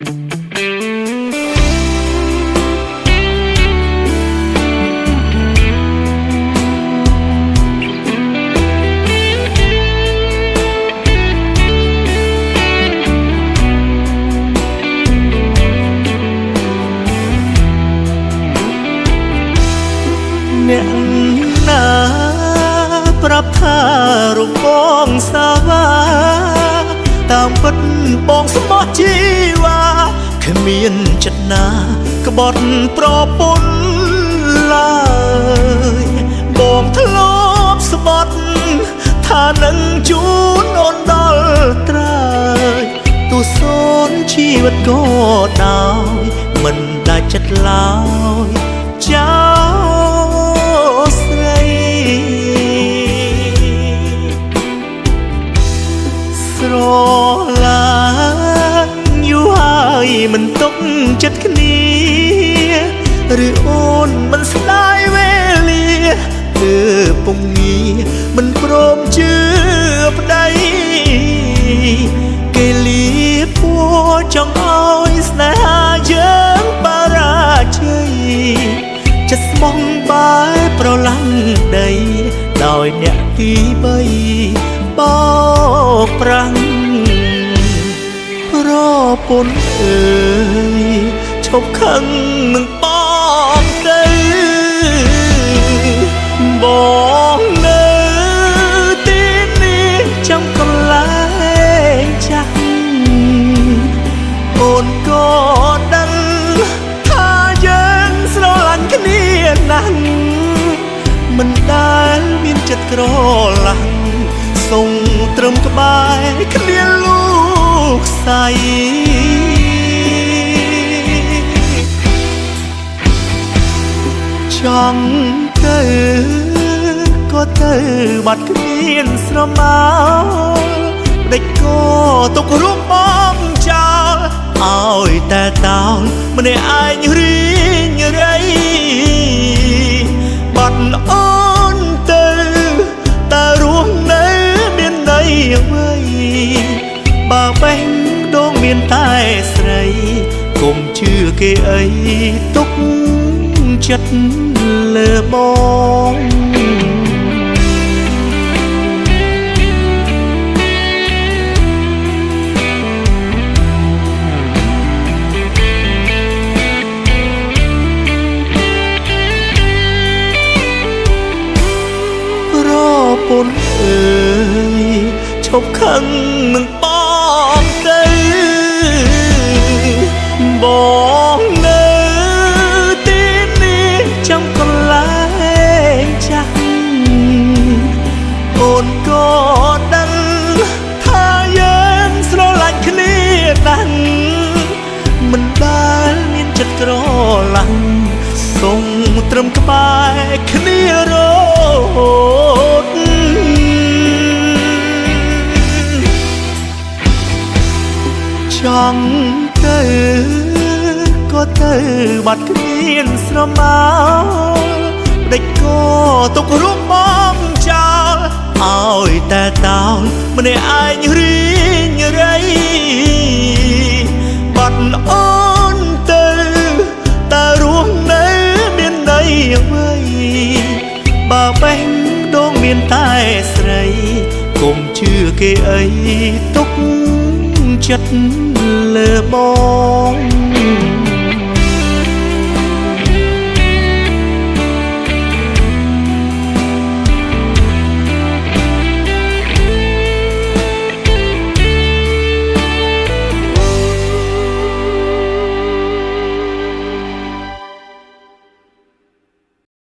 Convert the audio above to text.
អ្នកណាប្រាប់ថារំបងសាវាតាមពិតបងស្មោះជីវ៉ាគ្មានចិត្តណាក្បត់ប្រពន្ធឡើយបងធ្លាប់ស្បត់ថានឹងជួនអូនដល់ត្រើយទោះសូនជីវិតក៏ដោយមិនដាច់ចិត្តឡើយចោស្រឡាញ់យូរហើយមិនទុកចិត្តគ្នាឬអូនមិនស្ដាយវេលាគឺពុំងារមិនព្រមជឿប្តីគេលៀបពួរចង់ឲ្យស្នេហាយើងបារាជ័យចិត្តស្មងបែបប្រឡាំងដីដោយអ្នកទី3បោកប្រាំងប្រពន្ធអើយឈប់ខឹងនឹងបងទៅបងនៅទីនេះចាំកន្លែងចាស់អូនក៏ដឹងថាយើងស្រឡាញ់គ្នាណាស់មិនដែលមានចិត្តក្រឡាំងសូមត្រឹមក្បែរគ្នាលោកស្រីចង់ទៅក៏ទៅបាត់គ្មានស្រមោលដេចក៏ទុករូបបងចោលឲ្យតែតោលម្នាក់ឯងរីងរៃបាត់អូនទៅតែរស់នៅមានន័យអ្វីបើបេះដូងមានតែស្រីកុំជឿគេអីទុកចិត្តលើបងប្រពន្ធអើយឈប់ខឹងនឹងបងទៅបងនៅទីនេះចាំកន្លែងចាស់អូនក៏ដឹងថាយើងស្រឡាញ់គ្នាណាស់មិនដែលមានចិត្តក្រឡាំងសូមត្រឹមក្បែរគ្នារហូតចង់ទៅក៏ទៅបាត់គ្មានស្រមោលដេចក៏ទុករូបបងចោលឲ្យតែតោលម្នាក់ឯងរីងរៃបាត់អូនទៅតែរស់នៅមានន័យអ្វីបើបេះដូងមានតែស្រីកុំជឿគេអីទុកចិត្តលើបង